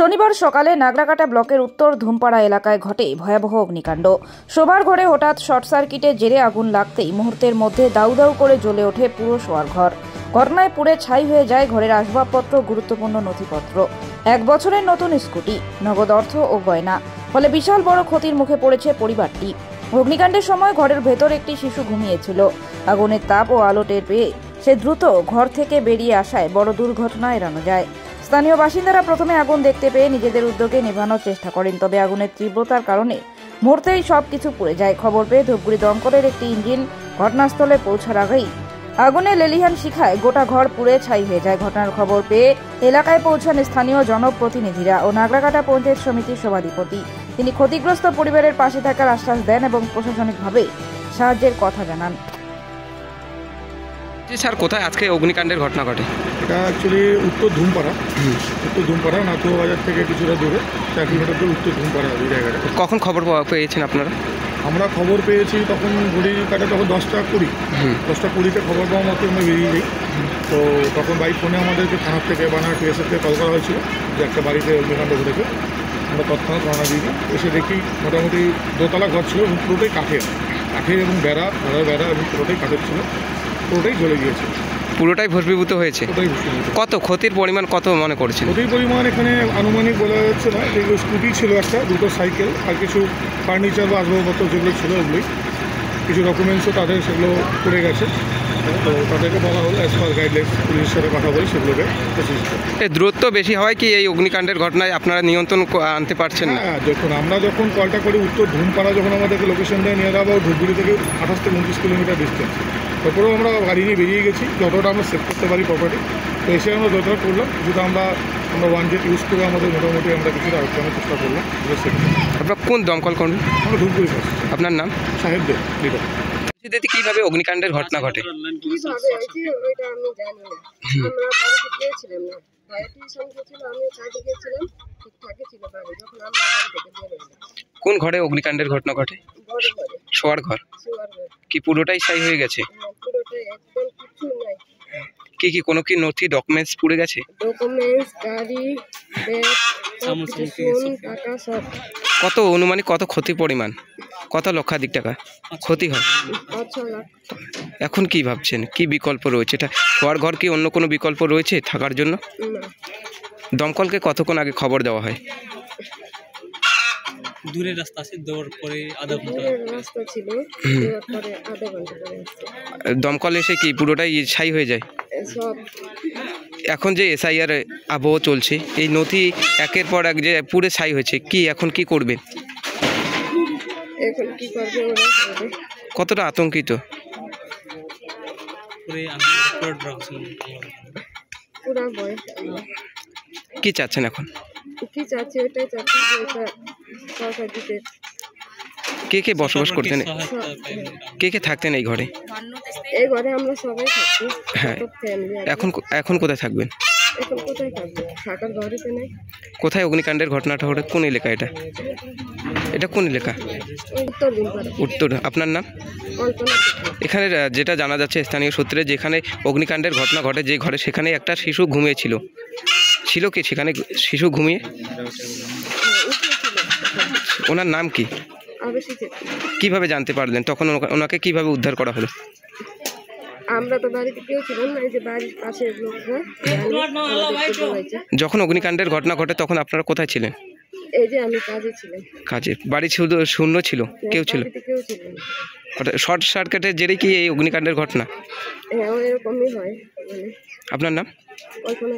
শনিবার সকালে নাগরাকাটা ব্লকের উত্তর ধুমপাড়া এলাকায় ঘটে ভয়াবহ অগ্নিকাণ্ড। শোবার ঘরে হঠাৎ শর্ট সার্কিটের জেরে আগুন লাগতেই মুহূর্তের মধ্যে দাউ দাউ করে জ্বলে ওঠে পুরো শোয়ার ঘর। ঘটনায় পুড়ে ছাই হয়ে যায় ঘরের আসবাবপত্র, গুরুত্বপূর্ণ নথিপত্র, 1 বছরের নতুন স্কুটি, নগদ অর্থ ও গয়না। ফলে বিশাল বড় ক্ষতির মুখে পড়েছে পরিবারটি। অগ্নিকাণ্ডের সময় ঘরের ভেতর একটি শিশু ঘুমিয়েছিল। আগুনের তাপ ও আলো টের পেয়ে সে দ্রুত ঘর থেকে বেরিয়ে আসায় বড় দুর্ঘটনা এড়ানো যায়। স্থানীয় বাসিন্দারা প্রথমে আগুন দেখতে পেয়ে নিজেদের উদ্যোগে নেভানোর চেষ্টা করেন, তবে আগুনের তীব্রতার কারণে মুহূর্তেই সবকিছু পুড়ে যায়। খবর পেয়ে ধূপগুড়ি দমকলের একটি ইঞ্জিন ঘটনাস্থলে পৌঁছার আগেই আগুনে লেলিহান শিখায় গোটা ঘর পুড়ে ছাই হয়ে যায়। ঘটনার খবর পেয়ে এলাকায় পৌঁছান স্থানীয় জনপ্রতিনিধিরা ও নাগরাকাটা পঞ্চায়েত সমিতির সভাধিপতি। তিনি ক্ষতিগ্রস্ত পরিবারের পাশে থাকার আশ্বাস দেন এবং প্রশাসনিকভাবে সাহায্যের কথা জানান। স্যার, কোথায় আজকে অগ্নিকাণ্ডের ঘটনা ঘটে? এটা অ্যাকচুয়ালি উত্তর ধুমপাড়া নাথুয়া বাজার থেকে কিছুটা দূরে 4 কিলোমিটার দূর উত্তর ধুমপাড়া ওই জায়গাটা। কখন খবর পেয়েছেন আপনারা? আমরা খবর পেয়েছি তখন ঘড়ি কাটা তখন 10টা 20 খবর পাওয়া মতো আমরা বেরিয়ে যাই। তো তখন বাই ফোনে আমাদেরকে থানার থেকে বানার টিএসএফ থেকে কল করা হয়েছিল যে একটা বাড়িতে অগ্নিকাণ্ড ঘটেছে। আমরা তৎক্ষণাৎ রওনা দিয়ে এসে দেখি মোটামুটি দোতলা ঘর ছিল এবং পুরোটাই কাঠের এবং বেড়া এবং পুরোটাই কাঠের ছিল, পুরোটাই জ্বলে গিয়েছে, পুরোটাই ভস্মীভূত হয়েছে। কত ক্ষতির পরিমাণ কত মনে করছেন? ক্ষতির পরিমাণ এখানে আনুমানিক বলা যাচ্ছে না। যেগুলো স্কুটি ছিল একটা, 2টো সাইকেল আর কিছু ফার্নিচার বা আসবাবপত্র যেগুলো ছিল ওগুলোই, কিছু ডকুমেন্টসও তাদের সেগুলো পড়ে গেছে। তো তাদেরকে বলা হলো অ্যাজ পার গাইডলাইন্স পুলিশের সাথে কথা বলে সেগুলোকে দূরত্ব বেশি হয় কি এই অগ্নিকাণ্ডের ঘটনায় আপনারা নিয়ন্ত্রণ আনতে পারছেন না? হ্যাঁ, আমরা যখন কলটা করি উত্তর ধুমপাড়া যখন আমাদেরকে লোকেশন দেয় নিয়ে যাবো ধূপগুড়ি থেকে 28 থেকে 29 কিলোমিটার ডিস্টেন্স। তারপরেও আমরা গাড়ি নিয়ে বেরিয়ে গেছি যতটা আমরা সেভ করতে পারি প্রপার্টি। তো এসে আমরা যতটা করলাম কিছুটা আমরা 1 জেট ইউজ করে আমাদের মোটামুটি আমরা কিছুটা আটকানোর চেষ্টা করলাম। আপনার কোন দমকল করুন? আমরা ধূপগুড়ি। আপনার নাম? সাহেব দেব। কিভাবে অগ্নিকাণ্ডের ঘটনা ঘটে? কোন ঘরে অগ্নিকাণ্ডের ঘটনা ঘটে? শোয়ার ঘর। কি পুরোটাই ছাই হয়ে গেছে? কি কোনো কি নথি ডকুমেন্টস পুড়ে গেছে? কত অনুমানিক কত ক্ষতির পরিমাণ? কত লক্ষাধিক টাকা ক্ষতি হয়? এখন কি ভাবছেন, কি বিকল্প রয়েছে? এটা শোয়ার ঘর কি অন্য কোনো বিকল্প রয়েছে থাকার জন্য? দমকলকে কতক্ষণ আগে খবর দেওয়া হয়? দূরের রাস্তা আছে, দেওয়ার পরে আধা ঘন্টা রাস্তা ছিল, দেওয়ার পরে আধা ঘন্টা পরে দমকল এসে কি পুরোটাই ছাই হয়ে যায়? এখন যে এসআইআর আবহ চলছে, এই নথি একের পর এক যে পুরো ছাই হয়েছে, কি এখন কি করবেন? এখন কি করবে কতটা আতঙ্কিত? কি চাচ্ছেন এখন? কি চাচ্ছি ওটাই চাচ্ছি যে এটা সরকার দিতে। কে বসবাস করতেন? কে থাকতেন এই ঘরে? এই ঘরে আমরা সবাই থাকি। হ্যাঁ, এখন কোথায় থাকবেন? এখন কোথায় থাকবো, থাকার ঘরেতে নেই। কোথায় অগ্নিকাণ্ডের ঘটনাটা ঘটে? কোন এলাকা এটা কোন এলাকা? উত্তর। আপনার নাম? এখানে যেটা জানা যাচ্ছে স্থানীয় সূত্রে, যেখানে অগ্নিকাণ্ডের ঘটনা ঘটে যে ঘরে, সেখানে একটা শিশু ঘুমিয়েছিল। ছিল কি সেখানে শিশু ঘুমিয়ে? ওনার নাম কি? কিভাবে জানতে পারলেন? তখন ওনাকে কিভাবে উদ্ধার করা হলো? আমরা তো বাড়িতে কেউ ছিলাম না, এই যে বাড়ির পাশের লোকরা। যখন অগ্নিকাণ্ডের ঘটনা ঘটে তখন আপনারা কোথায় ছিলেন? এই যে আমি কাজে ছিলাম। কাজে? বাড়ি শুধু শূন্য ছিল? কেউ ছিল? শর্ট সার্কিটের জেরে কি এই অগ্নিকাণ্ডের ঘটনা? হ্যাঁ, এরকমই হয়। আপনার নাম? কল্পনা।